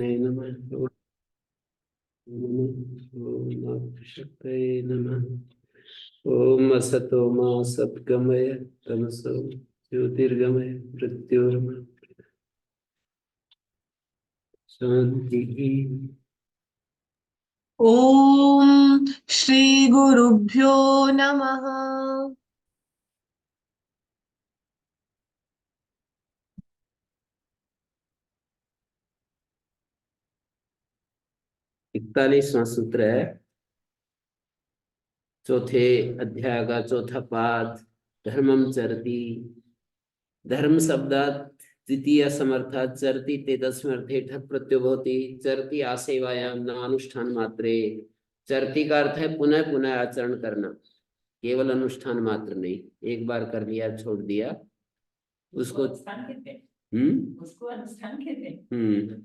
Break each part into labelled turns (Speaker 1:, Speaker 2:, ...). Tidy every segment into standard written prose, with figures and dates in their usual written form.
Speaker 1: नमः। ओम शक्तये नमः। ओम असतो मा सद्गमय तमसो ज्योतिर्गमय मृत्योर्मा शांति।
Speaker 2: ओम श्री गुरुभ्यो नमः।
Speaker 1: 41वां सूत्र है, चौथे अध्याय का चौथा पाद। धर्मम चरति। धर्म शब्दात द्वितीय समर्थात चरति ते तस्मर्थे ठक प्रत्ययो भवति। चरति आसेवायाम न अनुष्ठान मात्रे। चरति का अर्थ है पुनः पुनः आचरण करना, केवल अनुष्ठान मात्र नहीं। एक बार कर लिया छोड़ दिया उसको अनुष्ठान कहते हैं। उसको अनुष्ठान कहते हैं।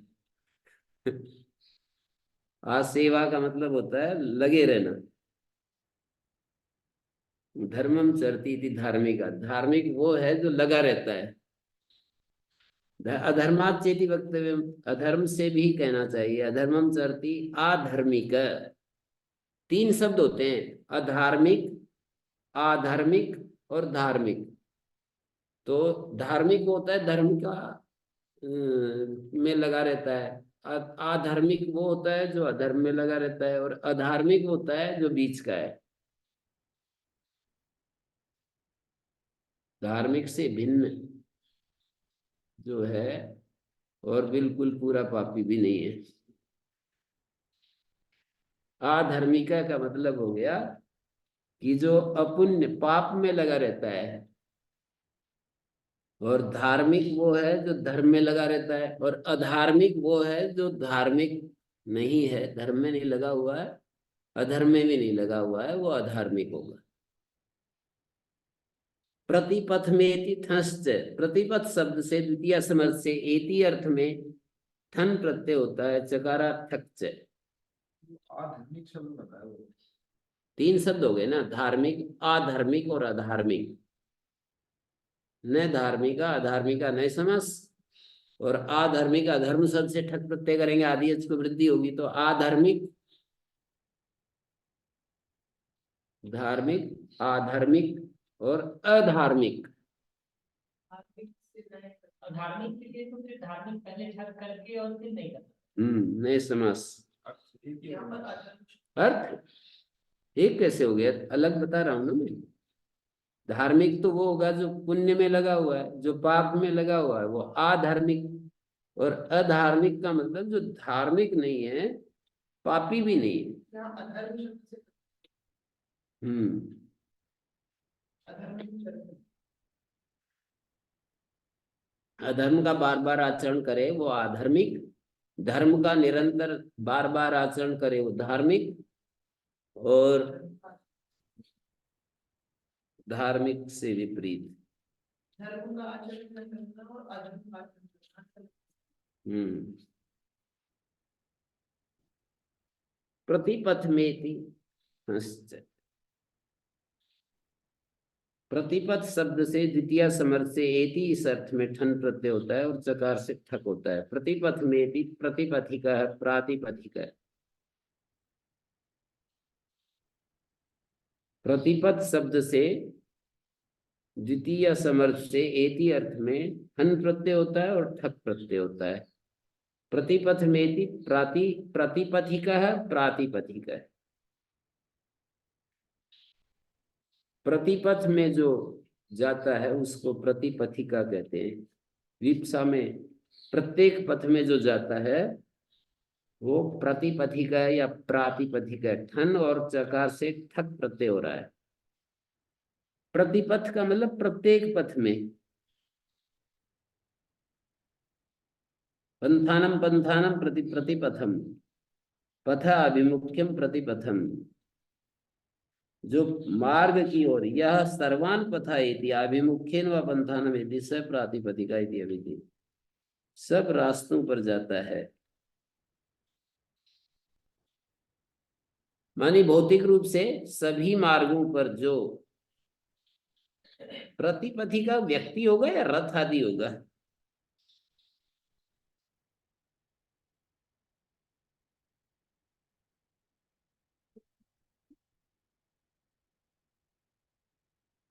Speaker 1: आसेवा का मतलब होता है लगे रहना। धर्मम चरती थी धार्मिक। धार्मिक वो है जो लगा रहता है। अधर्मात चेति वक्तव्य। अधर्म से भी कहना चाहिए अधर्मम चरती आधर्मिक। तीन शब्द होते हैं, अधार्मिक, आधार्मिक और धार्मिक। तो धार्मिक होता है धर्म का में लगा रहता है। आधार्मिक वो होता है जो अधर्म में लगा रहता है, और अधार्मिक होता है जो बीच का है, धार्मिक से भिन्न जो है, और बिल्कुल पूरा पापी भी नहीं है। आधर्मिका का मतलब हो गया कि जो अपुण्य पाप में लगा रहता है, और धार्मिक वो है जो धर्म में लगा रहता है, और अधार्मिक वो है जो धार्मिक नहीं है, धर्म में नहीं लगा हुआ है, अधर्म में भी नहीं लगा हुआ है, वो अधार्मिक होगा। प्रतिपथ में एति थंश्च। प्रतिपथ शब्द से द्वितीय समर्थ से एति अर्थ में थन प्रत्यय होता है, चकारा थक च।
Speaker 3: आधर्मिक शब्द बताया वो।
Speaker 1: तीन शब्द हो गए ना, धार्मिक, अधार्मिक और अधार्मिक। न धार्मिका अधार्मिका नए समस, और अधार्मिक अधर्म शब्द से ठक प्रत्यय करेंगे, आदि अच को वृद्धि होगी, तो अधार्मिक, धार्मिक, अधार्मिक और अधार्मिक।
Speaker 4: धार्मिक के लिए तो फिर धार्मिक पहले ठग करके और फिर नहीं करना।
Speaker 1: नए समास।
Speaker 4: यहाँ पर
Speaker 1: अर्थ एक कैसे हो गया, अलग बता रहा हूं ना मैं। धार्मिक तो वो होगा जो पुण्य में लगा हुआ है, जो पाप में लगा हुआ है वो अधार्मिक। और अधार्मिक का मतलब जो धार्मिक नहीं है, पापी भी नहीं है।
Speaker 4: यहाँ अधर्म शब्द से
Speaker 1: हम्म
Speaker 4: अधर्म शब्द
Speaker 1: अधर्म का बार बार आचरण करे वो आधर्मिक, धर्म का निरंतर बार बार आचरण करे वो धार्मिक, और धार्मिक से विपरीत।
Speaker 4: धर्म का आचरण न करना और अधर्म का आचरण करना।
Speaker 1: हम्म प्रतिपथ में थी। प्रतिपथ शब्द से द्वितीय समर्थ से एति इस अर्थ में ठन प्रत्यय होता है, और चकार से ठक होता है। प्रतिपथ में थी प्रतिपथिका है, प्रातिपथिका है। प्रतिपथ शब्द से द्वितीय समर्थ से एति अर्थ में ठन प्रत्यय होता है और ठक प्रत्यय होता है। प्रतिपथ में थी प्रतिपथिका है, प्रातिपथिका है। प्रतिपथ में जो जाता है उसको प्रतिपथिका कहते हैं। विप्सा में प्रत्येक पथ में जो जाता है वो प्रतिपथिका है या प्रातिपथिका है। ठन और चकार से ठक प्रत्यय हो रहा है। प्रतिपथ का मतलब प्रत्येक पथ में। पंथानम पंथानम प्रति प्रतिपथम, पथ अभिमुख्यम प्रतिपथम। जो मार्ग की ओर, यह सर्वान पथा इति अभिमुख्यन व पंथानम इति स प्रातिपदिका इति अभिधि। सब रास्तों पर जाता है, मानी भौतिक रूप से सभी मार्गों पर जो प्रतिपथिका व्यक्ति होगा या रथ आदि होगा।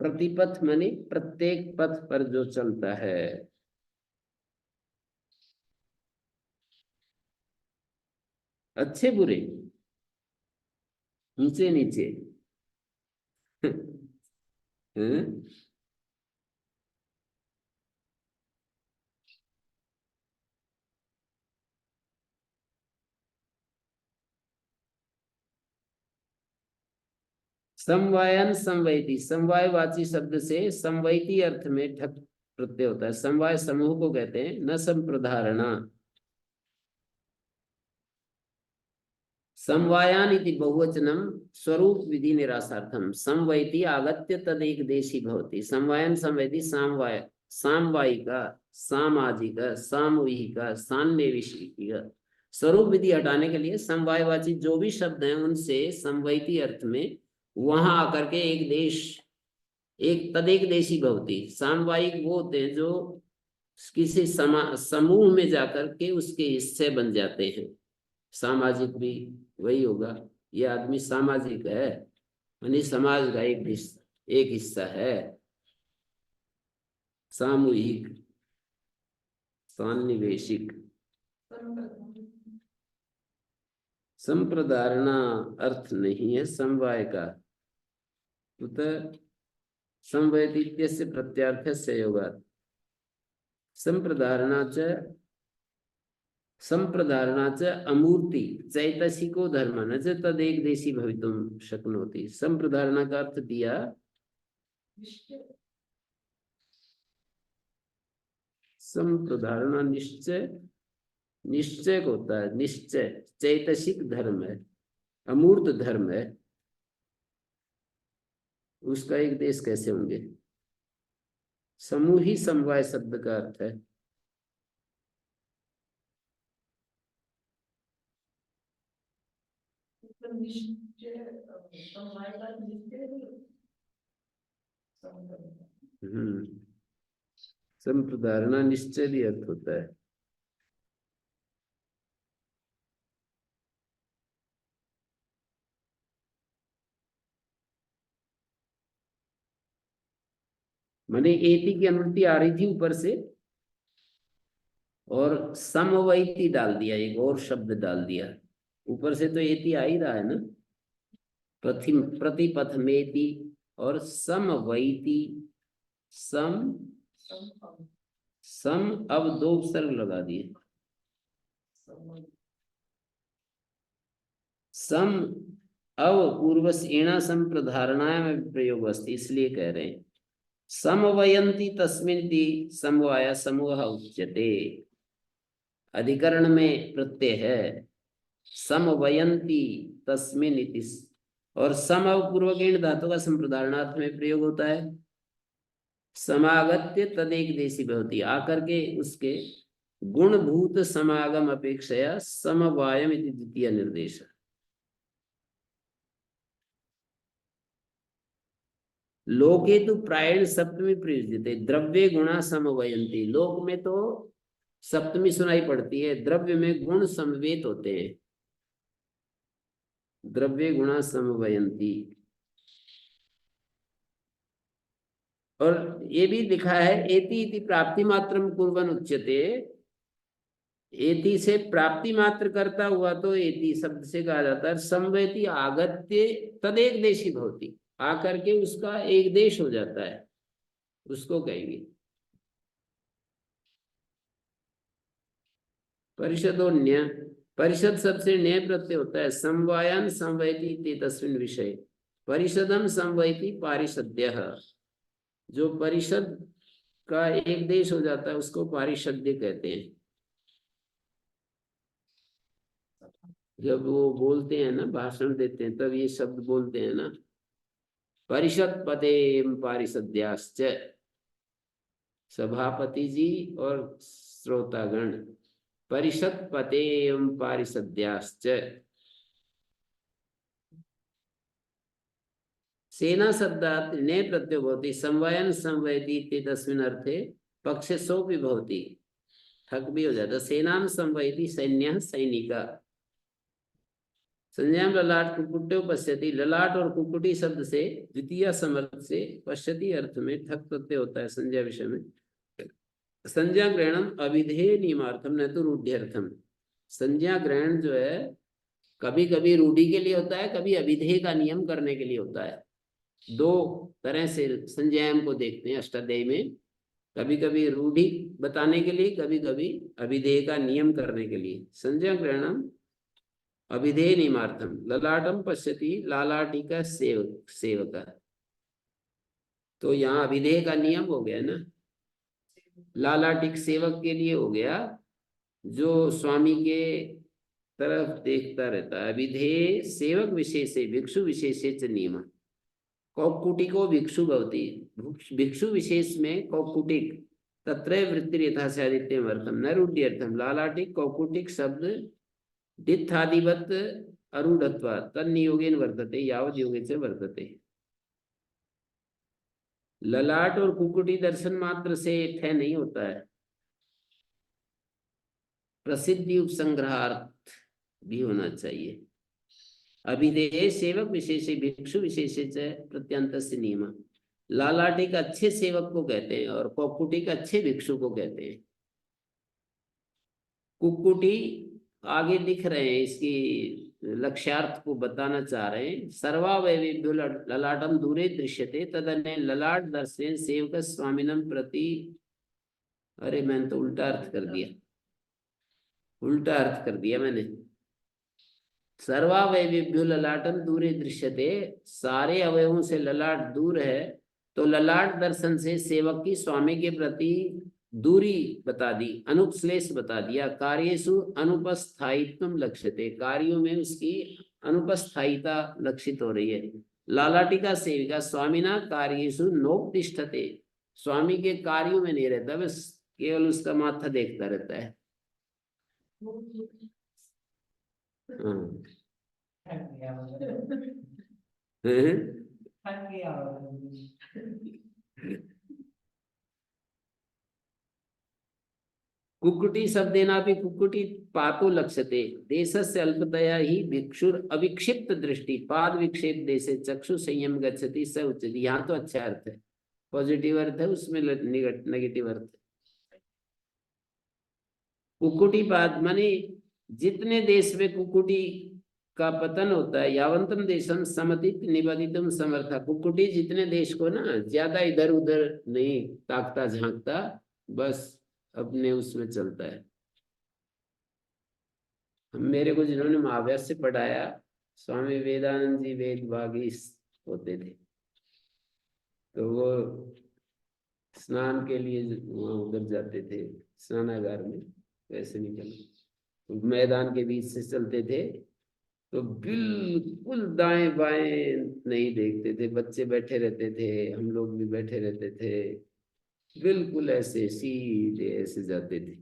Speaker 1: प्रतिपथ माने प्रत्येक पथ पर जो चलता है। अच्छे बुरे, ऊंचे नीचे। हैं? समवायन समवैती, समवायवाची शब्द से समवैती अर्थ में ठक प्रत्यय होता है। समवाय समूह को कहते हैं। न संप्रधारणा, समवायान इति बहुवचनम स्वरूप विधि निरासार्थम, समवैति आगत्य तदेक देशी भवति। समवायन समवैति सामवाय, सामवायिक, सामाजिक, सामूहिक, सान्निवेशिक। स्वरूप विधि हटाने के लिए समवायवाची जो भी शब्द हैं उनसे समवैती अर्थ में वहां आकर के एक देश, एक तदेक देशी भवति। सामवायिक वो होते हैं जो किसी समूह में जाकर के उसके हिस्से बन जाते हैं। सामाजिक भी वही होगा, ये आदमी सामाजिक है, यानी समाज का एक हिस्सा है। सामूहिक, सान्निवेशिक। संप्रदारणा अर्थ नहीं है समवाय का। अतः समवैदित्यस्य प्रत्यार्थस्य योगात् संप्रदारणा च अमूर्ति चैतसिको धर्म न च तदेक देशी भवितुम शक्नोति। संप्रदारणा का अर्थ दिया संप्रदारणा निश्चय, निश्चय को होता है। निश्चय चैतसिक धर्म है, अमूर्त धर्म है, उसका एक देश कैसे होंगे। समूह ही समवाय शब्द का अर्थ है। संप्रदारणा निश्चय भी अर्थ होता है। मैंने एति की अनुवृत्ति आ रही थी ऊपर से, और समवैती डाल दिया, एक और शब्द डाल दिया ऊपर से, तो एति आ ही रहा है ना। प्रतिपथ मेति और समवैती। सम अब दो उपसर्ग लगा दिए। सम अब पूर्वस्येण संप्रधारणायां में प्रयोग अस्ति, इसलिए कह रहे हैं समवयंती तस्मिन्ति समवाय समूह उच्यते। अधिकरण में प्रत्यय है समवयंती तस्मिन् इति, और सम पूर्वगेण धातु का संप्रदारणार्थ में प्रयोग होता है। समागत्य तदेक देशी भवति, आकर के उसके गुणभूत समागम अपेक्षया समवायम इति द्वितीय निर्देश। लोके तो प्रायण सप्तमी प्रयुज्यते द्रव्ये गुणा समवयंती। लोक में तो सप्तमी सुनाई पड़ती है, द्रव्य में गुण समवेत होते हैं। द्रव्ये गुणा समवयंती। और ये भी लिखा है एति इति प्राप्ति मात्रम कुर्वन् उच्यते। एति से प्राप्ति मात्र करता हुआ तो एति शब्द से कहा जाता है। समवेति आगत्य तदेक देशी भवति, आकर के उसका एक देश हो जाता है, उसको कहेंगे। परिषदोन्य, परिषद सबसे न्याय प्रत्यय होता है। समवायन समवैति तस्मिन् विषय, परिषदम समवैति पारिषद्यः। जो परिषद का एक देश हो जाता है उसको पारिषद्य कहते हैं। जब वो बोलते हैं ना, भाषण देते हैं, तब ये शब्द बोलते हैं ना, परिषद पदेम पारिषद्याश्च। सभापति जी और श्रोतागण, परिषद पदेम पारिषद्याश्च। सेना शब्दात् ने प्रत्ययो भवति। समवायन समवैति इति तस्मिन् अर्थे पक्षे सोऽपि भवति, ठक भी हो जाता। सेनाम समवैति सैन्यः सैनिका। संज्ञाम ललाट कुक्कुट्यो पश्यति, ललाट और कुक्कुटी शब्द से द्वितीय समर्थ से पश्यति अर्थ में ठक प्रत्यय होता है संज्ञा विषय में। संज्ञा ग्रहणम अभिधेय नियमार्थम न तो रूढ़्यर्थम। संज्ञा ग्रहण जो है कभी कभी रूढ़ी के लिए होता है, कभी अभिधेय का नियम करने के लिए होता है। दो तरह से संज्ञाएं को देखते हैं अष्टाध्यायी में, कभी कभी रूढ़ी बताने के लिए, कभी कभी अभिधेय का नियम करने के लिए। संज्ञा ग्रहणम अभिधेय नियमार्थम, ललाटम पश्यति लालाटी का सेवक। तो यहाँ अभिधेय का नियम हो गया ना, लालाटिक सेवक के लिए हो गया जो स्वामी के तरफ देखता रहता है। अभिधेय सेवक विशेष भिक्षु विशेषे च नियम। कौकुटी को भिक्षु भवती, भिक्षु विशेष में कौकुटिक तत्रैव वृत्ति यथा सादित्यम अर्थम न रूढ़्यर्थम। लालाटिक कौकुटिक शब्द दित्थादिवत अरूढ़त्वा तन्नियोगेन वर्तते यावद योगे से वर्तते। ललाट और कुकुटी दर्शन मात्र से ठय नहीं होता है, प्रसिद्धि उपसंग्रहार्थ भी होना चाहिए। अभिधेय सेवक विशेष भिक्षु विशेष प्रत्यंत से नियम। लालाटिक अच्छे सेवक को कहते हैं और कौकुटिक अच्छे भिक्षु को कहते हैं। कुक्कुटी आगे लिख रहे हैं, इसकी लक्ष्यार्थ को बताना चाह रहे हैं। सर्वावयवेभ्यो ललाटम दूरे दृश्यते तदन्य ललाट दर्शन सेवक स्वामिनम प्रति। अरे मैंने तो उल्टा अर्थ कर दिया, उल्टा अर्थ कर दिया मैंने। सर्वावयवेभ्यो ललाटम दूरे दृश्यते, सारे अवयवों से ललाट दूर है, तो ललाट दर्शन से सेवक की स्वामी के प्रति दूरी बता दी, अनुपश्लेष बता दिया। कार्येषु अनुपस्थायित्वम लक्ष्यते, कार्यों में उसकी अनुपस्थायिता लक्षित हो रही है। लालाटिका सेविका स्वामिना कार्येषु नोपतिष्ठते, स्वामी के कार्यों में नहीं रहता, बस केवल उसका माथा देखता रहता है। कुक्कुटी शब्देना भी कुक्कुटी पातो लक्ष्यते, देशस्य अल्पतया ही भिक्षुर अविक्षिप्त दृष्टि पाद विक्षेप देशे चक्षु संयम गच्छति स उच्यते। यहाँ तो अच्छा अर्थ है, पॉजिटिव अर्थ है, उसमें नेगेटिव अर्थ है। कुक्कुटी पाद माने जितने देश में कुक्कुटी का पतन होता है, यावंतम देशम समतित निबदितम समर्था। कुक्कुटी जितने देश को ना ज्यादा इधर उधर नहीं ताकता झांकता, बस अपने उसमें चलता है। मेरे को जिन्होंने महाव्यास से पढ़ाया, स्वामी वेदानंद जी वेद वागीश होते थे, तो वो स्नान के लिए वहां उधर जाते थे स्नानागार में, वैसे निकल तो मैदान के बीच से चलते थे, तो बिल्कुल दाएं बाएं नहीं देखते थे। बच्चे बैठे रहते थे, हम लोग भी बैठे रहते थे, बिल्कुल ऐसे सीधे ऐसे जाते थे।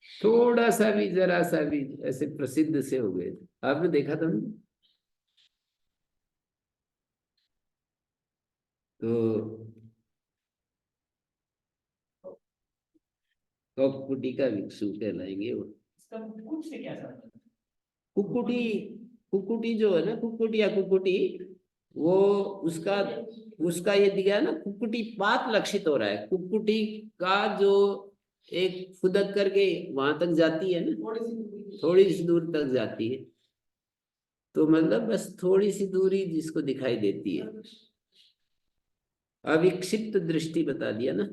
Speaker 1: थोड़ा सा भी जरा सा भी ऐसे प्रसिद्ध से हो गए थे। आपने देखा था? तो कुक्कुटी का भिक्षु कहलाएंगे वो।
Speaker 4: इसका कुक्कुट से क्या संबंध?
Speaker 1: कुक्कुटी, कुक्कुटी जो है ना, कुक्कुट या कुक्कुटी, वो उसका उसका ये दिया ना, कुक्कुटी पात लक्षित हो रहा है। कुक्कुटी का जो एक फुदक करके वहां तक जाती है ना, थोड़ी सी दूर तक जाती है, तो मतलब बस थोड़ी सी दूरी जिसको दिखाई देती है। अविक्षिप्त दृष्टि बता दिया ना,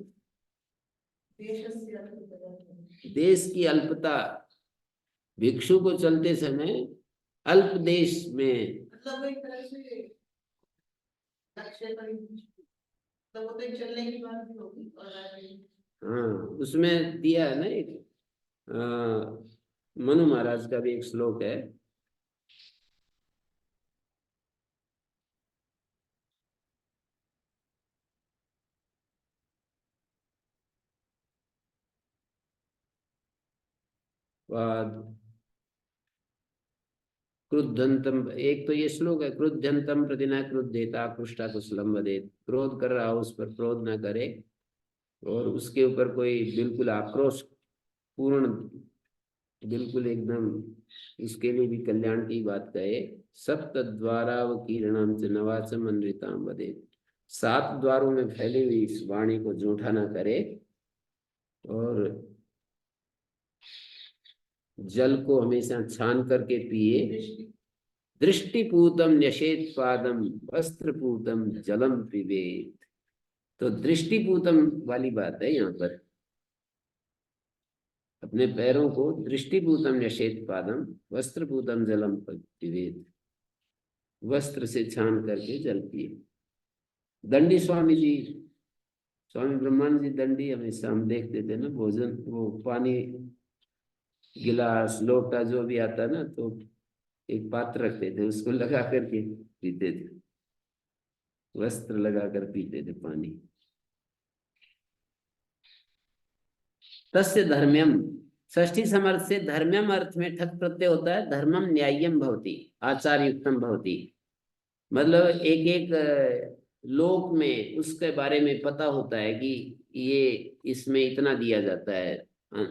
Speaker 1: देश की अल्पता। भिक्षु को चलते समय अल्प देश में,
Speaker 2: मतलब एक तरह से लक्ष्य पर तो वो तो चलने की बात भी होगी। और
Speaker 1: हाँ उसमें दिया है ना एक मनु महाराज का भी एक श्लोक है। क्रुद्धंतम, एक तो ये श्लोक है, क्रुद्धंतम प्रतिना क्रुद्धेता कृष्टा कुशलम वदेत। क्रोध कर रहा हो उस पर क्रोध ना करे, और उसके ऊपर कोई बिल्कुल आक्रोश पूर्ण बिल्कुल एकदम इसके लिए भी कल्याण की बात कहे। सप्तद्वारावकीर्णम च नवाचम अनृताम वदे। 7 द्वारों में फैली हुई इस वाणी को जूठा ना करे और जल को हमेशा छान करके पिए।
Speaker 2: दृष्टि
Speaker 1: दृष्टिपूतम न्यषेत पादम वस्त्रपूतम जलम पिबेत। तो दृष्टिपूतम वाली बात है यहाँ पर। अपने पैरों को दृष्टिपूतम न्यषेत पादम वस्त्रपूतम जलम पिबेत। वस्त्र से छान करके जल पिए। दंडी स्वामी जी, स्वामी ब्रह्मानंद जी दंडी, हमेशा हम देखते थे ना भोजन, वो पानी गिलास लोटा जो भी आता ना, तो एक पात्र रखते थे, उसको लगा करके पीते थे, वस्त्र लगा कर पीते थे पानी। तस्य धर्म्यम, षष्ठी समर्थ से धर्म्यम अर्थ में ठक प्रत्यय होता है। धर्मम न्याय्यम भवति, आचार युक्तम भवति। मतलब एक एक लोक में उसके बारे में पता होता है कि ये इसमें इतना दिया जाता है,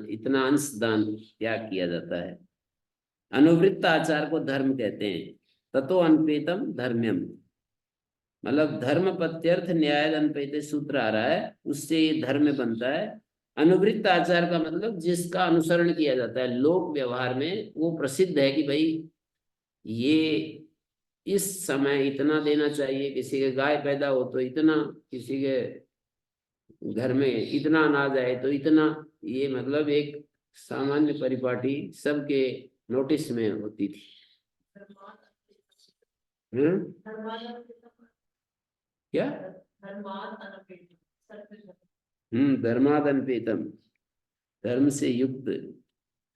Speaker 1: इतना अंश दान त्याग किया जाता है। अनुवृत्त आचार को धर्म कहते हैं। ततो अनपेतम धर्म्यम, मतलब धर्म प्रत्यर्थ न्याय अनपेत सूत्र आ रहा है, उससे ये धर्म बनता है। अनुवृत्त आचार का मतलब जिसका अनुसरण किया जाता है लोक व्यवहार में, वो प्रसिद्ध है कि भाई ये इस समय इतना देना चाहिए, किसी के गाय पैदा हो तो इतना, किसी के घर में इतना अनाज आए तो इतना। ये मतलब एक सामान्य परिपाटी सबके नोटिस में होती थी। क्या? धर्माद अनपेतम, धर्म से युक्त,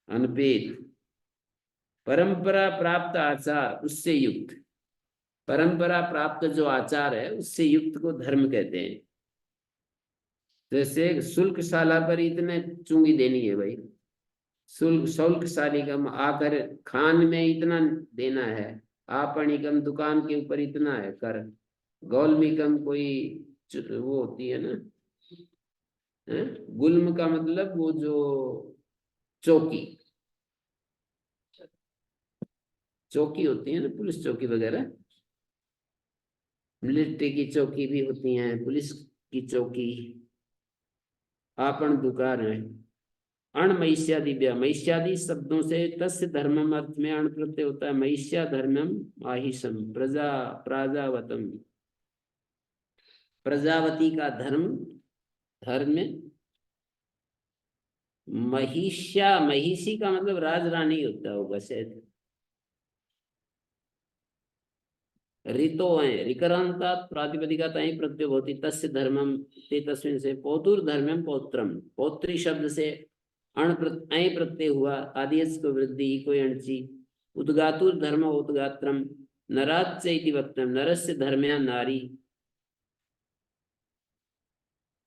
Speaker 1: अनपेत, परंपरा प्राप्त आचार, उससे युक्त। परंपरा प्राप्त जो आचार है उससे युक्त को धर्म कहते हैं। जैसे शुल्कशाला पर इतने चुंगी देनी है भाई, शुल्कशाली कम आकर खान में इतना देना है, आपणिकम दुकान के ऊपर इतना है कर, गौलमिकम कोई वो होती है ना, गुल्म का मतलब वो जो चौकी, चौकी होती है ना, पुलिस चौकी वगैरह, मिलिट्री की चौकी भी होती हैं, पुलिस की चौकी। आपन दुकान है। अण महिष्यादि, महिष्यादि शब्दों से तस्य धर्मम अर्थ में अण प्रत्यय होता है। महिष्या धर्मम माहिषम प्रजा प्राजावतम, प्रजावती का धर्म, धर्म। महिष्या, महिषी का मतलब राजरानी होता होगा शायद। ऋतो है ऋकरांता प्रातिपदिका तय प्रत्यय होती। तस्य धर्मम ते तस्मिन् से पौतुर धर्मम पौत्रम, पौत्री शब्द से अण अय प्रत्यय हुआ। आदिश को वृद्धि को अणची। उद्गातुर धर्म उद्गात्रम, नराच्च इति वक्तम, नरस्य धर्म्या नारी,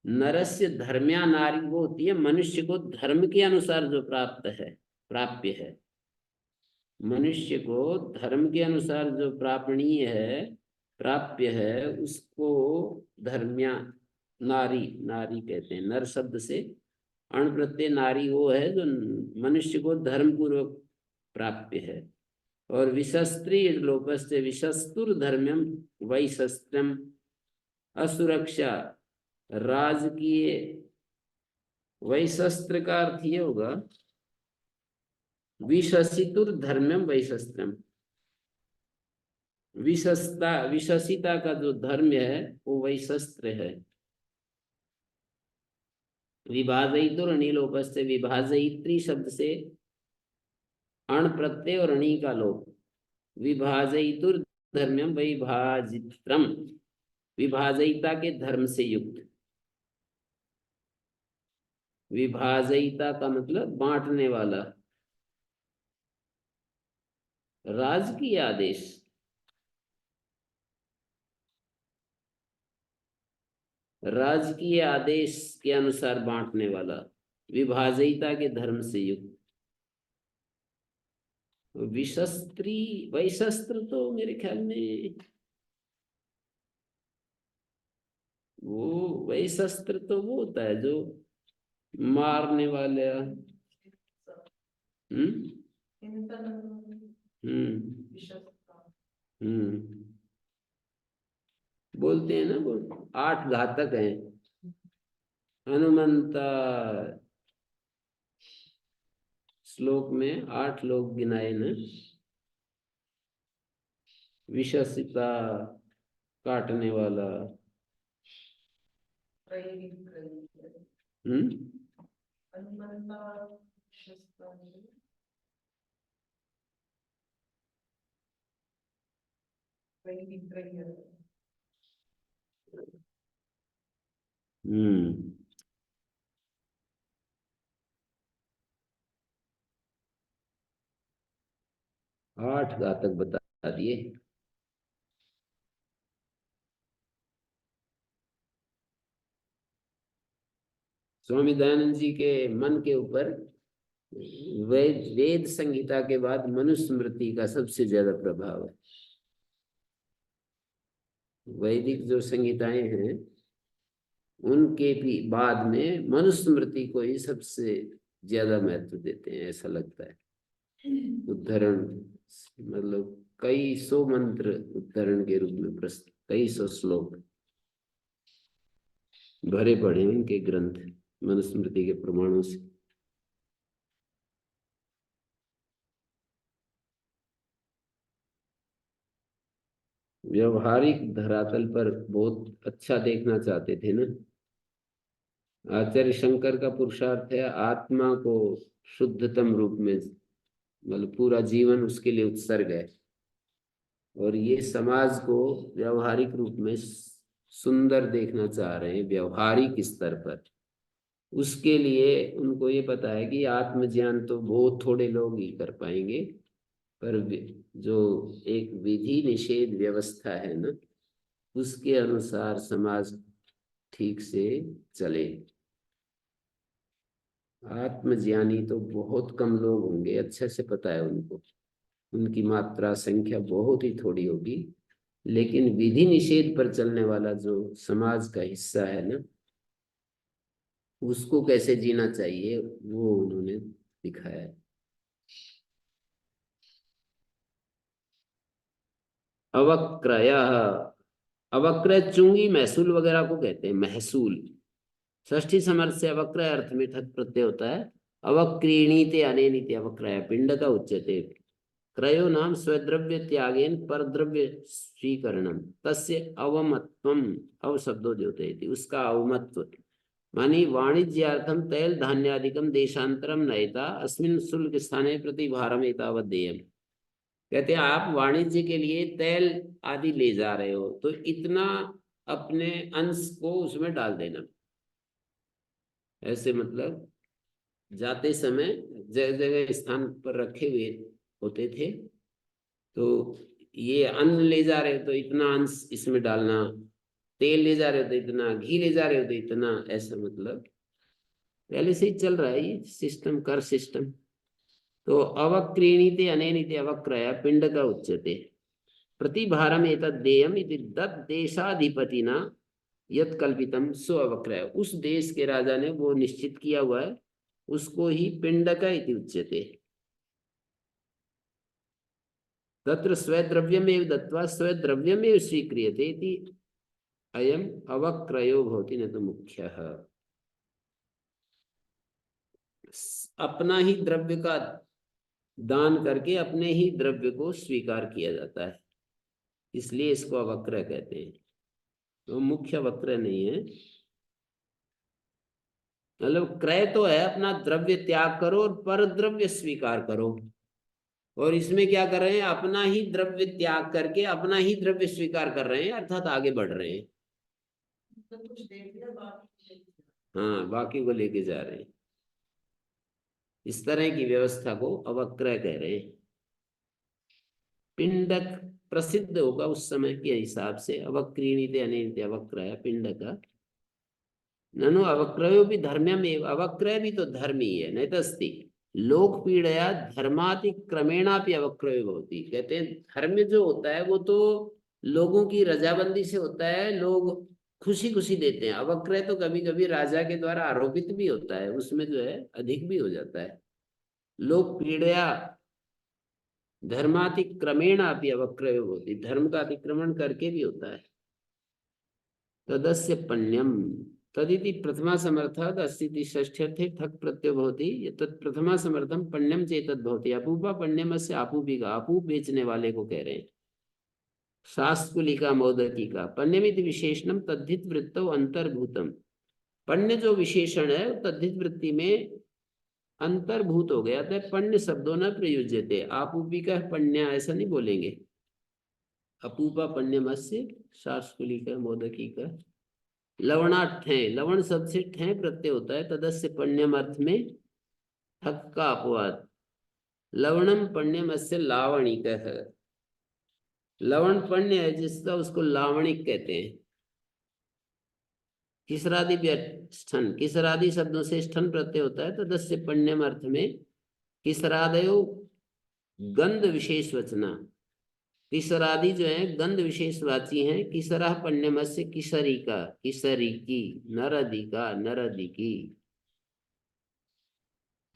Speaker 1: नरस्य धर्म्या नारी वो होती है मनुष्य को धर्म के अनुसार जो प्राप्त है, प्राप्य है। मनुष्य को धर्म के अनुसार जो प्रापणीय है, प्राप्य है, उसको धर्म्या नारी, नारी कहते हैं। नर शब्द से अण प्रत्यय नारी वो है जो मनुष्य को धर्म पूर्वक प्राप्य है। और विशस्त्री लोपस से विशस्तुर धर्म्यम वैशस्त्रम, असुरक्षा राजकीय। वैशस्त्र का अर्थ ये होगा विशसितुर धर्म्यम वैशस्त्रम, विशस्ता, विशसिता का जो धर्म है वो वैशस्त्र है। विभाजयितुर अनिलोपस से विभाजयित्री शब्द से अण प्रत्यय और अणि का लोप। विभाजयितुर धर्म्यम वैभाजित्रम, विभाजयिता के धर्म से युक्त। विभाजयिता का मतलब बांटने वाला। राजकीय आदेश, राजकीय आदेश के अनुसार बांटने वाला, विभाजयिता के धर्म से युक्त। विशस्त्री, वैशस्त्र तो मेरे ख्याल में वो, वैशस्त्र तो वो होता है जो मारने वाले, हम्म हम्म बोलते हैं ना, वो 8 घातक हैं। हनुमंत श्लोक में 8 लोग गिनाए न। विषसिता काटने वाला। हम्म हम्म 8 घातक बता दिए। स्वामी दयानंद जी के मन के ऊपर वेद संहिता के बाद मनुस्मृति का सबसे ज्यादा प्रभाव है। वैदिक जो संहिताएं हैं उनके भी बाद में मनुस्मृति को ही सबसे ज्यादा महत्व देते हैं, ऐसा लगता है। उद्धरण मतलब कई सौ मंत्र उद्धरण के रूप में प्रस्तुत, कई सौ श्लोक भरे पड़े हैं उनके ग्रंथ मनुस्मृति के प्रमाणों से। व्यवहारिक धरातल पर बहुत अच्छा देखना चाहते थे ना। आचार्य शंकर का पुरुषार्थ है आत्मा को शुद्धतम रूप में, मतलब पूरा जीवन उसके लिए उत्सर्ग है। और ये समाज को व्यवहारिक रूप में सुंदर देखना चाह रहे हैं व्यवहारिक स्तर पर। उसके लिए उनको ये पता है कि आत्मज्ञान तो बहुत थोड़े लोग ही कर पाएंगे, पर जो एक विधि निषेध व्यवस्था है ना, उसके अनुसार समाज ठीक से चले। आत्मज्ञानी तो बहुत कम लोग होंगे, अच्छे से पता है उनको, उनकी मात्रा संख्या बहुत ही थोड़ी होगी। लेकिन विधि निषेध पर चलने वाला जो समाज का हिस्सा है ना, उसको कैसे जीना चाहिए वो उन्होंने दिखाया है। अवक्रय, अवक्रय चुंगी महसूल वगैरह को कहते हैं, महसूल। षष्ठी समर्थ से अवक्रय अर्थ में ठक प्रत्यय होता है। अवक्रीणीते अनेनिते अवक्रय पिंड का उच्यते। क्रयो नाम स्वद्रव्य त्यागेन परद्रव्य स्वीकरणम तस्य अवमत्वम, अव शब्दो द्योतयति, उसका अवमत्व मानी वाणिज्यार्थम तैल धान्यादिकम देशांतरम नयता अस्मिन् शुल्क स्थाने प्रति भारम एतावत् देयम। कहते हैं आप वाणिज्य के लिए तेल आदि ले जा रहे हो तो इतना अपने अंश को उसमें डाल देना। ऐसे मतलब जाते समय जगह जगह स्थान पर रखे हुए होते थे, तो ये अन्न ले जा रहे हो तो इतना अंश इसमें डालना, तेल ले जा रहे हो तो इतना, घी ले जा रहे हो तो इतना, ऐसा मतलब पहले से ही चल रहा है ये सिस्टम, कर सिस्टम। तो अवक्रीणीते अनेनिते अवक्रय पिंड का उच्यते। प्रतिभारम एतद् देयम इति दत् देशाधिपतिना यत् कल्पितम सो अवक्रय, उस देश के राजा ने वो निश्चित किया हुआ है, उसको ही पिंड का इति उच्यते। तत्र स्वद्रव्यमेव दत्वा स्वद्रव्यमेव स्वीक्रियते इति अयम अवक्रयो भवति न तो मुख्यः। अपना ही द्रव्य का दान करके अपने ही द्रव्य को स्वीकार किया जाता है, इसलिए इसको अवक्रय कहते हैं। तो मुख्य वक्र नहीं है, मतलब क्रय तो है अपना द्रव्य त्याग करो और पर द्रव्य स्वीकार करो। और इसमें क्या कर रहे हैं, अपना ही द्रव्य त्याग करके अपना ही द्रव्य स्वीकार कर रहे हैं, अर्थात आगे बढ़ रहे हैं।
Speaker 2: तो कुछ दे दिया बाकी।
Speaker 1: हाँ, बाकी को लेके जा रहे हैं। इस तरह की व्यवस्था को अवक्रय कह रहे हैं। पिंडक प्रसिद्ध होगा उस समय के हिसाब से। अवक्रीणीते अनेनिते अवक्रय पिंड का ननु अवक्रयो भी धर्म्यम एवं, अवक्रय भी तो धर्म ही है, नहीं तो अस्ति लोक पीड़या धर्मातिक्रमेणापि अवक्रय होती। कहते हैं धर्म जो होता है वो तो लोगों की रजाबंदी से होता है, लोग खुशी खुशी देते हैं। अवक्रय तो कभी कभी राजा के द्वारा आरोपित भी होता है, उसमें जो है अधिक भी हो जाता है। लोक पीड़या धर्मातिक्रमेण अपि अवक्रयो होती, धर्म का अतिक्रमण करके भी होता है। तदस्य पण्यम तदिति प्रथमा समर्थात् अस्ति षष्ठ्यर्थे ठक् प्रत्ययो भवति, तत् प्रथमा समर्थम पण्यम चेतद् भवति। अपूपा पण्यमस्य आपूपिका, आपूप बेचने वाले को कह रहे हैं। शास्कुलिका मोदकी का पण्यमिति विशेषणम तद्धित वृत्तौ अंतर्भूतम। पण्य जो विशेषण है तद्धित वृत्ति में अंतर्भूत हो गया था। पण्य शब्दों न प्रयुज्य थे, आपूपिका पण्य ऐसा नहीं बोलेंगे। अपूपा पण्यमस्य शास्कुलिका मोदकी का लवणाठ है, लवण शब्द से ठे प्रत्यय होता है। तदस्य पण्यम अर्थ में ठक का अपवाद। लवणम पण्यमस्य लावणिक है, लवण पण्य है जिसका उसको लावणिक कहते हैं। किसरादि स्ठन, किसरादि शब्दों से स्ठन प्रत्यय होता है। तदस्य पण्यम अर्थ में किसरादयो गंध विशेष वचना, किसरादि जो है गंध विशेषवाची हैं। किसरा पण्यमस्य किसरी का, किसरी की, नरदि का, नरदि की।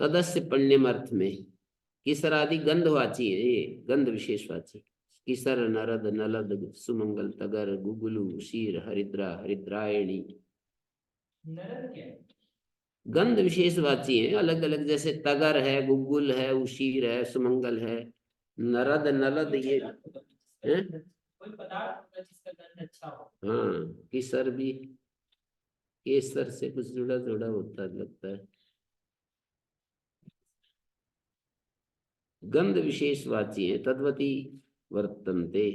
Speaker 1: तदस्य पण्यम अर्थ में किसरादि गंधवाची है, ये गंध विशेषवाची। किसर, नरद, नलद, सुमंगल, तगर, गुगुलु, शीर, हरिद्रा, हरिद्रायणी।
Speaker 4: नरक क्या है?
Speaker 1: गंध विशेषवाची है अलग अलग, जैसे तगर है, गुगुल है, उशीर है, सुमंगल है, नरद, नलद, ये हैं?
Speaker 4: कोई पदार्थ होगा जिसका गंध अच्छा हो।
Speaker 1: हाँ, किसर भी केसर से कुछ जुड़ा जुड़ा होता लगता है। गंध विशेषवाची है। तद्वती वर्तन्ते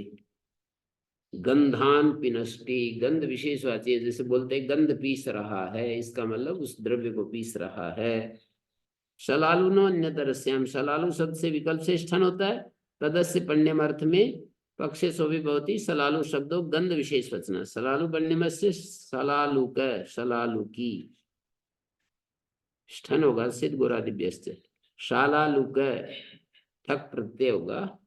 Speaker 1: गंधान पिनष्टि, गंध विशेषवाची है। जैसे बोलते हैं गंध पीस रहा है, इसका मतलब उस द्रव्य को पीस रहा है। शलालु नो अन्यतरस्याम, शलालु शब्द से विकल्प से स्थन होता है। तदस्य पण्यम अर्थ में पक्षे सोभी भवति शलालु शब्दों गंध विशेष वचना। शलालु पण्यम से शलालु का, शलालु की स्थन होगा सिद्ध गोरादिभ्यश्च। शालालु का ठक प्रत्यय होगा,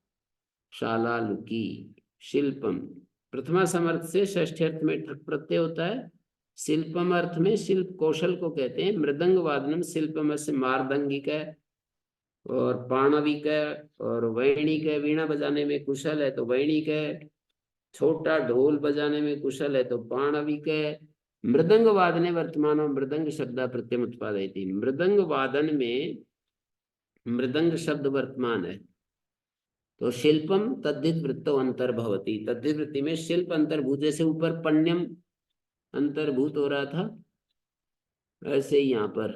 Speaker 1: शालालु की। शिल्पम प्रथमा समर्थ से षष्ठी अर्थ में ठक प्रत्यय होता है। शिल्पम अर्थ में शिल्प कौशल को कहते हैं। मृदंग वादनम शिल्पम से मारदंगिक है और पाणविक है, और वैणिक है, वीणा बजाने में कुशल है तो वैणिक है। छोटा ढोल बजाने में कुशल है तो पाणविक है। मृदंग वादने वर्तमान मृदंग शब्द प्रत्यय उत्पादयति, मृदंग वादन में मृदंग शब्द वर्तमान है तो शिल्पम तद्धित वृत्तो अंतर्भवती, तद्धित वृत्ति में शिल्प अंतर्भूत। जैसे ऊपर पण्यम अंतर्भूत हो रहा था, ऐसे ही यहाँ पर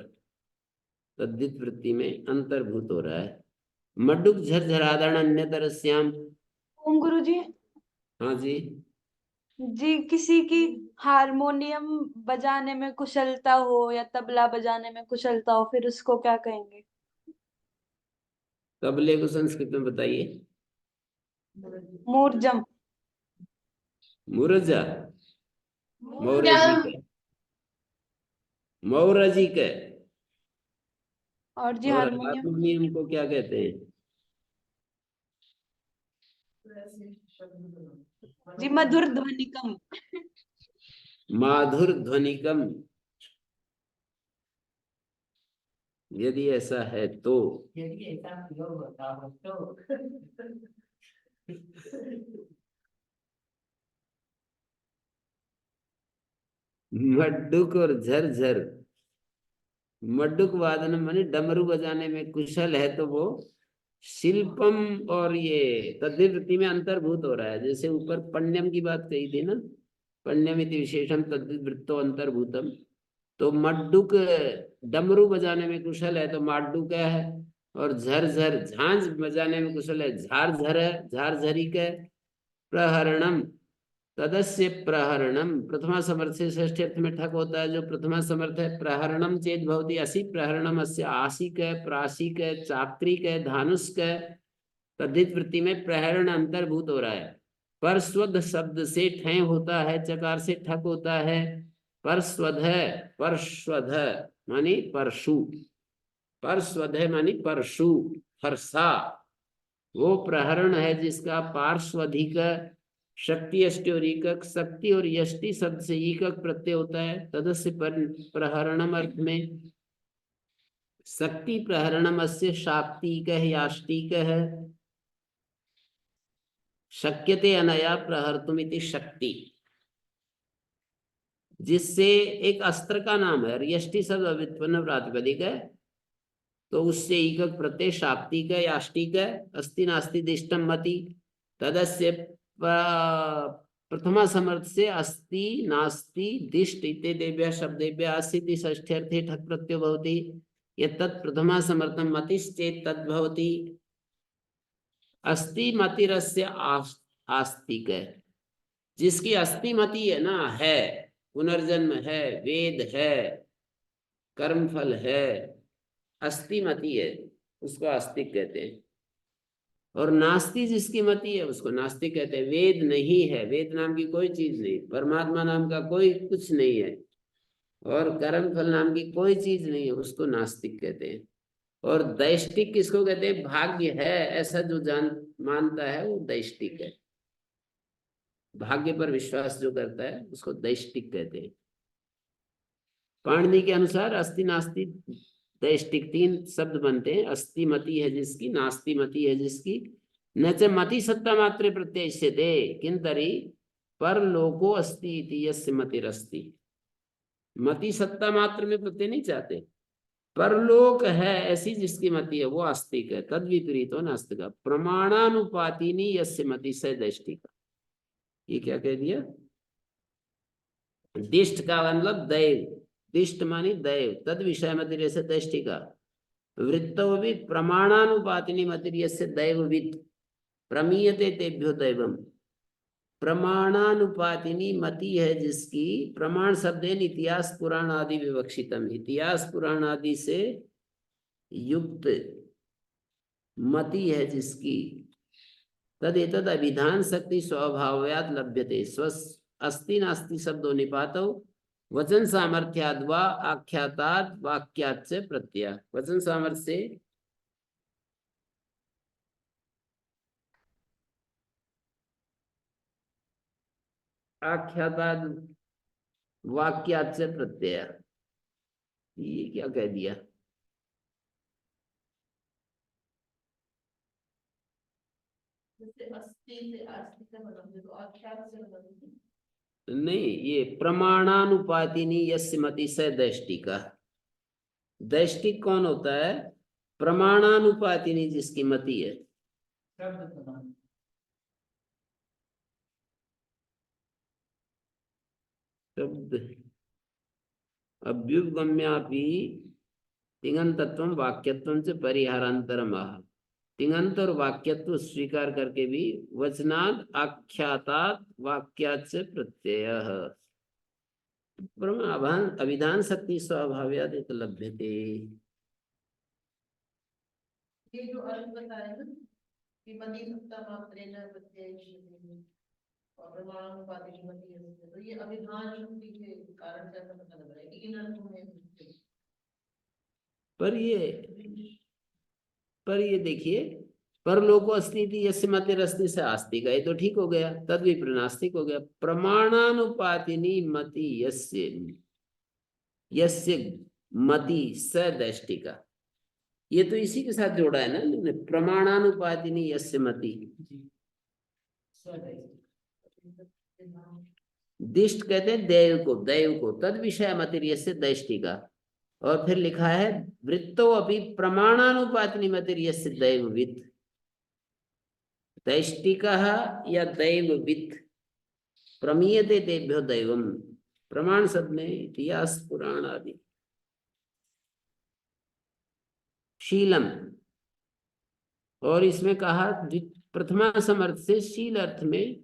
Speaker 1: तद्धित वृत्ति में अंतर्भूत हो रहा है। मड्डुक झरझरादन अन्यतरस्याम।
Speaker 5: ओम गुरु जी।
Speaker 1: हाँ जी,
Speaker 5: जी किसी की हारमोनियम बजाने में कुशलता हो या तबला बजाने में कुशलता हो, फिर उसको क्या कहेंगे?
Speaker 1: तबले को संस्कृत में बताइए।
Speaker 5: मूर्जम।
Speaker 1: मुरजा, मौरजी का, मौरजी का।
Speaker 5: और जी
Speaker 1: और
Speaker 5: हारमोनियम।
Speaker 1: हारमोनियम को क्या कहते हैं?
Speaker 5: जी मधुर ध्वनिकम।
Speaker 1: माधुर ध्वनिकम। यदि ऐसा है तो
Speaker 4: यदि ऐसा प्रयोग होता हो तो
Speaker 1: मड्डुक और झरझर, मड्डुक वादन माने डमरू बजाने में कुशल है तो वो शिल्पम और ये तद्धिवृत्ति में अंतर्भूत हो रहा है। जैसे ऊपर पण्यम की बात कही थी ना, पण्यमिति विशेषण तद्धिवृत्तो अंतर्भूतम, तो मड्डुक डमरू बजाने में कुशल है तो माड्डुक है। और झरझर झांझ बजाने में कुशल है, झारझर है, झारझरी का। प्रहरणम तदस्य प्रहरणम प्रथमा समर्थ से षष्ठी अर्थ में ठक होता है। जो प्रथमा समर्थ है प्रहरणम चेत भवति असि प्रहरणम अस्य आसिक है, प्रासिक है, चाक्रिक है, धानुष्क है। तद्धित वृत्ति में प्रहरण अंतर्भूत हो रहा है। परस्वध शब्द से ठय होता है, चकार से ठक होता है। परस्वध है, परस्वध मानी परशु, परस्वध मानी परशु, फरसा। वो प्रहरण है जिसका पार्श्वधिक शक्ति अष्टि और एकक, शक्ति और यष्टि शब्द से एकक प्रत्यय होता है। तदस्य प्रहरणम अर्थ में शक्ति प्रहरणम अस्य शाक्तिकः याष्टिकः शक्यते अनया प्रहर्तुमिति शक्ति, जिससे एक अस्त्र का नाम है। यष्टि शब्द अव्युत्पन्न प्रातिपदिक है, तो उससे इकक प्रत्यय शाक्तिक याष्टिक अस्ति नास्ति दिष्टम मति तदस्य प्रथमा समर्थ से अस्ति नास्ति दिष्ट इत्येतेभ्यः शब्देभ्यः अस्ति षष्ठ्यर्थे ठक् प्रत्ययो भवति। यत्तत् प्रथमा समर्थं मतिश्चेत् तद् भवति अस्ति मतिरस्य आस्तिक, जिसकी अस्ति मति है ना, है, पुनर्जन्म है, वेद है, कर्मफल है, अस्ति मति है, उसको आस्तिक कहते हैं। और नास्ति जिसकी मति है उसको नास्तिक कहते हैं। वेद नहीं है, वेद नाम की कोई चीज नहीं, परमात्मा नाम का कोई कुछ नहीं है, और कर्मफल नाम की कोई चीज नहीं है, उसको नास्तिक कहते हैं। और दैष्टिक किसको कहते हैं? भाग्य है ऐसा जो मानता है वो दैष्टिक है। भाग्य पर विश्वास जो करता है उसको दैष्टिक कहते हैं। पाणिनि के अनुसार अस्ति नास्ति दैष्टिक तीन शब्द बनते हैं। अस्ति मति है जिसकी, नास्ति मति है जिसकी, न च मति सत्ता मात्र प्रत्ययस्यते किंतरी परलोको अस्ति इति यस्य मतिरस्ति। मति सत्ता मात्र में प्रत्यय नहीं चाहते, परलोक है ऐसी जिसकी मति है वो आस्तिक है। तद विपरीतो नास्तिक। प्रमाणानुपातिनी यस्य मति स दैष्टिक। ये क्या कह दिया? दिष्ट का मतलब दैव, दिष्ट मानी दैव, तद विषय मतिर्य से दैष्टिका। वृत्तो भी प्रमाणानुपातिनी मतिर्य से दैवविद प्रमीयते तेभ्यो दैवम। प्रमाणानुपातिनी मति है जिसकी, प्रमाण शब्द है इतिहास पुराण आदि विवक्षितम, इतिहास पुराण आदि से युक्त मति है जिसकी, तदेतद अभिधान शक्ति स्वभावयात लभ्यते। स्वस अस्ति नास्ति शब्दों निपातौ वचन सामर्थ्याद वा आख्याताद वाक्यात से प्रत्यय। वचन सामर्थ्य से आख्याताद वाक्यात से प्रत्यय। ये क्या कह दिया?
Speaker 2: जैसे अस्ति से आस्तिक का मतलब देखो, आख्यात से मतलब
Speaker 1: नहीं, ये प्रमाणानुपातिनी यस्य मति स दैष्टिका। दैष्टिक कौन होता है? प्रमाणानुपातिनी जिसकी मति है।
Speaker 4: शब्द प्रमाण।
Speaker 1: शब्द अभ्युपगम्यापि तिङन्तत्वं वाक्यत्वं च परिहारान्तरम् आह। तिङन्त और वाक्यत्व स्वीकार करके भी वचनात् आख्यातात् वाक्यात् से प्रत्ययः। अभिधान शक्ति स्वभावयाद लभ्यते।
Speaker 2: ये जो अर्थ बताया ना कि मति सत्ता मात्रेण प्रत्ययिष्यते और प्रमाणानुपातिनी मति है, तो ये अभिधान शक्ति के कारण से ऐसा पता लग रहा है कि इन अर्थों में
Speaker 1: पर ये देखिए, परलोको अस्ति यस्य मतिरस्ति से आस्तिक है, तो ठीक हो गया, तद भी प्रनास्तिक हो गया। प्रमाणानुपातिनी मति यस्य मति स दैष्टिका, ये तो इसी के साथ जोड़ा है ना इन्होंने, प्रमाणानुपातिनी यस्य मति। दिष्ट कहते हैं देव को, दैव को, तद विषय मतिर्यस्य दैष्टिका। और फिर लिखा है वृत्तो अभी प्रमाणानुपातिनी मतिर्यस्य दैववित्। दैष्टिकः या दैववित् प्रमीयते तेभ्यो दैवम। प्रमाण शब्द में इतिहास पुराण आदि। शीलम, और इसमें कहा प्रथमा समर्थ से शील अर्थ में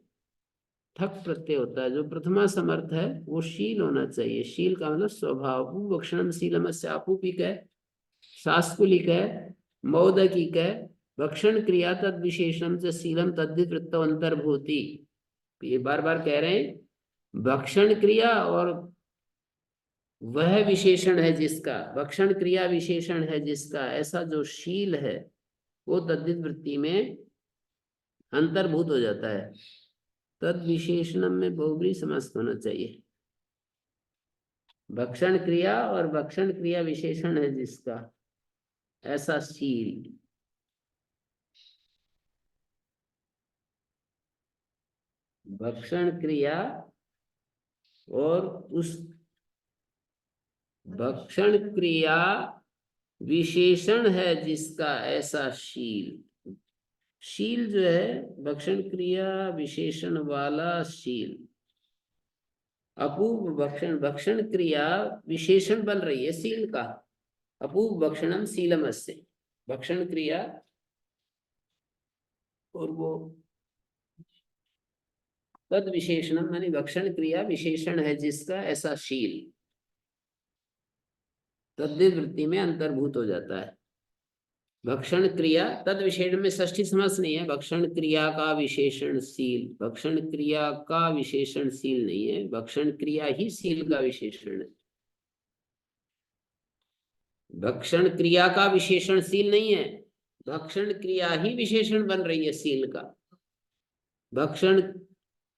Speaker 1: ठक प्रत्यय होता है। जो प्रथमा समर्थ है वो शील होना चाहिए। शील का मतलब स्वभाव। भक्षणम शीलम से आपूपिक है, शास्कुलिक है, मौदकिक है। भक्षण क्रिया तद विशेषण से शीलम तद्धित वृत्तो अंतर्भूति। ये बार बार कह रहे हैं, भक्षण क्रिया और वह विशेषण है जिसका, भक्षण क्रिया विशेषण है जिसका, ऐसा जो शील है वो तद्धित वृत्ति में अंतर्भूत हो जाता है। तद विशेषणम में बहुब्री समास होना चाहिए। भक्षण क्रिया और भक्षण क्रिया विशेषण है जिसका, ऐसा शील। भक्षण क्रिया और उस भक्षण क्रिया विशेषण है जिसका ऐसा शील। शील जो है भक्षण क्रिया विशेषण वाला शील। अपूर्व भक्षण, भक्षण क्रिया विशेषण बन रही है शील का। अपूर्व भक्षणम शीलम अस्य, भक्षण क्रिया और वो तद विशेषणम मानी भक्षण क्रिया विशेषण है जिसका ऐसा शील, तद्वृत्ति में अंतर्भूत हो जाता है। भक्षण क्रिया तद विशेषण में षष्ठी समास नहीं है। भक्षण क्रिया का विशेषण शील, भक्षण क्रिया का विशेषण शील नहीं है, भक्षण क्रिया ही शील का विशेषण है। भक्षण क्रिया का विशेषण शील नहीं है, भक्षण क्रिया ही विशेषण बन रही है शील का। भक्षण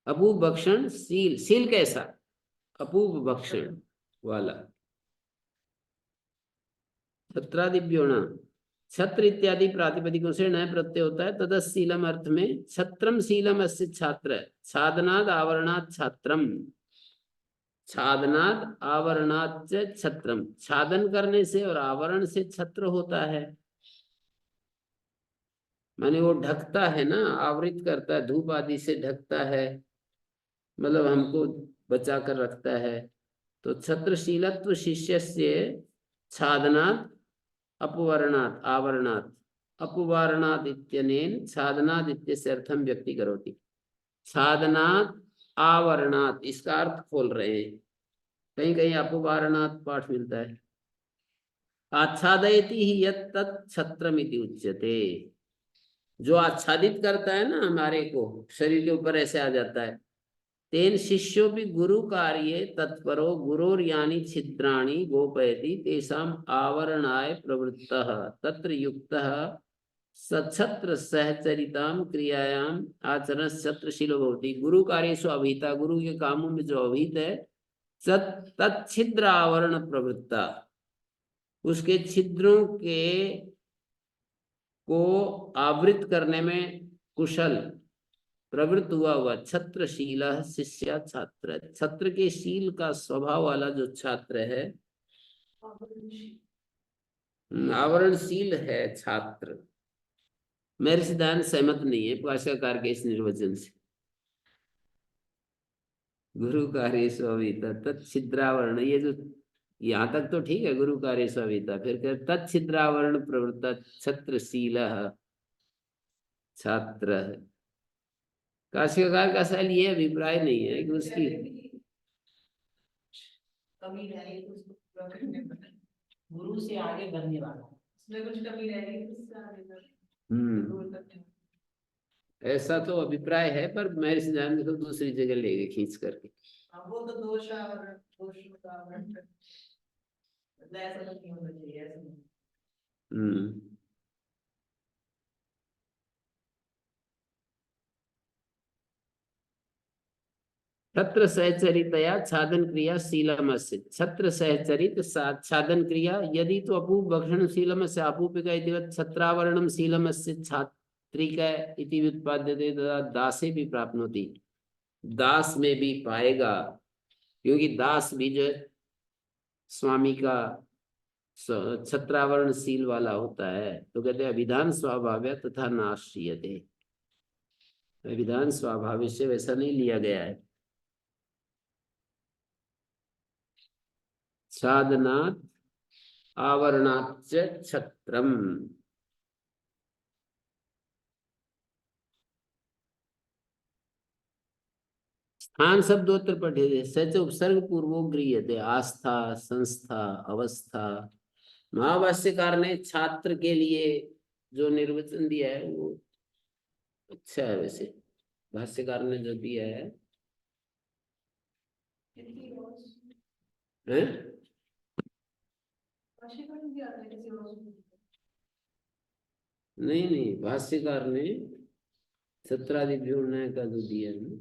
Speaker 1: अपूर्व भक्षण शील, शील कैसा? अपूर्व भक्षण वाला। छत्रादिभ्यों न, छत्र इत्यादि प्रातिपदिकों से न प्रत्यय होता है। तदशीलम अर्थ में छत्रम शीलम अस्य छात्र, छादनाद आवरणात् छात्रम, छादनाद आवरणात् च छत्रम, छादन करने से और आवरण से छत्र होता है। माने वो ढकता है ना, आवृत करता है, धूप आदि से ढकता है, मतलब हमको बचा कर रखता है। तो छत्रशीलत्व शिष्यस्य छादनात् अपवर्णात् आवरणात्, अपवारणात् इत्यनेन छादनात् इत्यस्य अर्थम व्यक्ति करोति। छादनात् आवरणात् इसका अर्थ खोल रहे हैं, कहीं कहीं अपवारणात् पाठ मिलता है। आच्छादयति ही यत् तत् छत्रमिति उच्यते, जो आच्छादित करता है ना हमारे को, शरीर के ऊपर ऐसे आ जाता है। तेन शिष्यो भी गुरु कार्ये तत्परो गुरोर्यानि छिद्राणि गोपयति तेषाम आवरणाय प्रवृत्तः तत्र युक्तः सछत्र सहचरिताम क्रियायाम आचरण छत्रशीलो भवति। गुरु कार्येषु अभिता, गुरु के कामों में जो अभित है, तच्छिद्र आवरण प्रवृत्ता, उसके छिद्रों के को आवृत करने में कुशल प्रवृत्त हुआ छत्रशील शिष्य छात्र। छत्र के शील का स्वभाव वाला जो छात्र है, आवरणशील है छात्र। मेरे सिद्धांत सहमत नहीं है भाष्यकार के इस निर्वचन से। गुरु कार्य स्विता तत्छिद्रावरण, ये जो यहाँ तक तो ठीक है, गुरु कार्य स्विता, फिर तत्छिद्रावरण प्रवृत्त छत्रशील छात्र है। काशिकाकार का शैल ये अभिप्राय नहीं है कि उसकी
Speaker 2: कमी रह गई तो उसको पूरा करने में,
Speaker 4: गुरु से आगे बढ़ने वाला।
Speaker 2: उसमें कुछ कमी रह गई तो उससे आगे बढ़।
Speaker 1: ऐसा तो अभिप्राय है, पर मेरे सिद्धांत को दूसरी जगह ले गए खींच करके।
Speaker 2: हाँ, वो तो दोष आवरण, दोष का आवरण, ऐसा तो नहीं होना चाहिए, ऐसा नहीं।
Speaker 1: छत्र सहचरितया छादन क्रिया शीलमस्य, छत्र सहचरित छादन क्रिया यदि तो अपूप भक्षण शीलमस्य अपूपिका इतिवत् छत्रावरणम शीलमस्य छात्रिका इति व्युत्पाद्यते तदा दासे भी प्राप्नोति, दास में भी पाएगा, क्योंकि दास भी जो स्वामी का छत्रावरणशील वाला होता है। तो कहते हैं अभिधान स्वाभाव्य तथा नाश्रियते, अभिधान स्वाभाविक से वैसा नहीं लिया गया है। छादनात् आवरणाच्च छत्रम, स्थान शब्दोत्तर पठे सच उपसर्ग पूर्वो गृह्यते, आस्था संस्था अवस्था। महाभाष्यकार ने छात्र के लिए जो निर्वचन दिया है वो अच्छा है। वैसे भाष्यकार ने जो दिया है, हैं? नहीं नहीं, भाष्यकार ने छत्रादिभ्यो न का जो दिया है ना,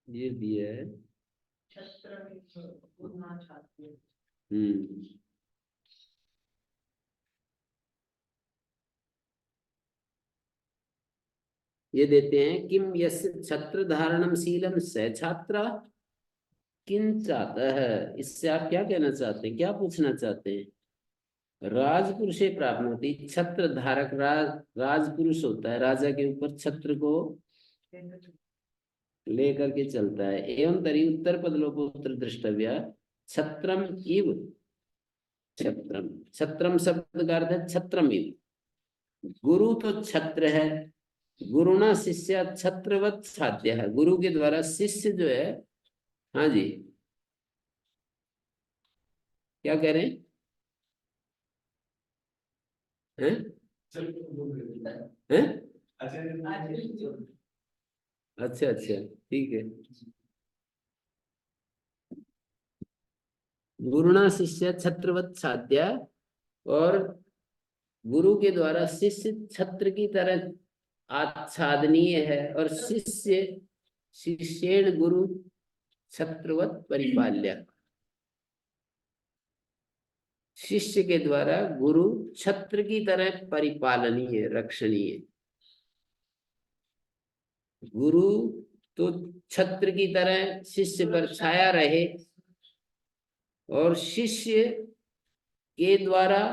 Speaker 1: ये दिया है
Speaker 2: छत्र पूर्णा छात्र।
Speaker 1: हम्म। ये देते हैं किम यस्य छत्र धारणम शीलम स छात्र किन चाहता है। इससे आप क्या कहना चाहते हैं, क्या पूछना चाहते हैं। राजपुरुषे प्राप्नोति, छत्र धारक राजपुरुष होता है, राजा के ऊपर छत्र को लेकर के चलता है। एवं तरी उत्तर पदलोपोत्तर द्रष्टव्य छत्रम इव, छत्रम छत्रम शब्द का अर्थ है छत्रम इव। गुरु तो छत्र है, गुरुना शिष्य छत्रवत साध्य है। गुरु के द्वारा शिष्य जो है, हाँ जी क्या कह रहे हैं? हैं? अच्छा अच्छा ठीक है। गुरुना शिष्य छत्रवत साध्य, और गुरु के द्वारा शिष्य छत्र की तरह आच्छादनीय है, और शिष्य शिष्येण गुरु छत्रवत परिपाल्य। शिष्य के द्वारा गुरु छत्र की तरह परिपालनीय, रक्षणीय। गुरु तो छत्र की तरह शिष्य पर छाया रहे, और शिष्य के द्वारा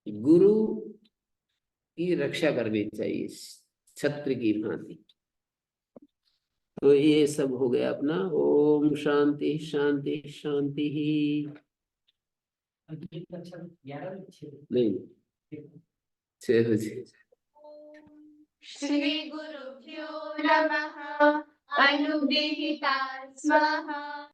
Speaker 1: गुरु की रक्षा करनी चाहिए छत्र की भांति। तो ये सब हो गया अपना। ओम शांति शांति शांति ही। नहीं 6 बजे।
Speaker 5: श्री गुरुभ्यो नमः। अनुगृहीता स्वाहा।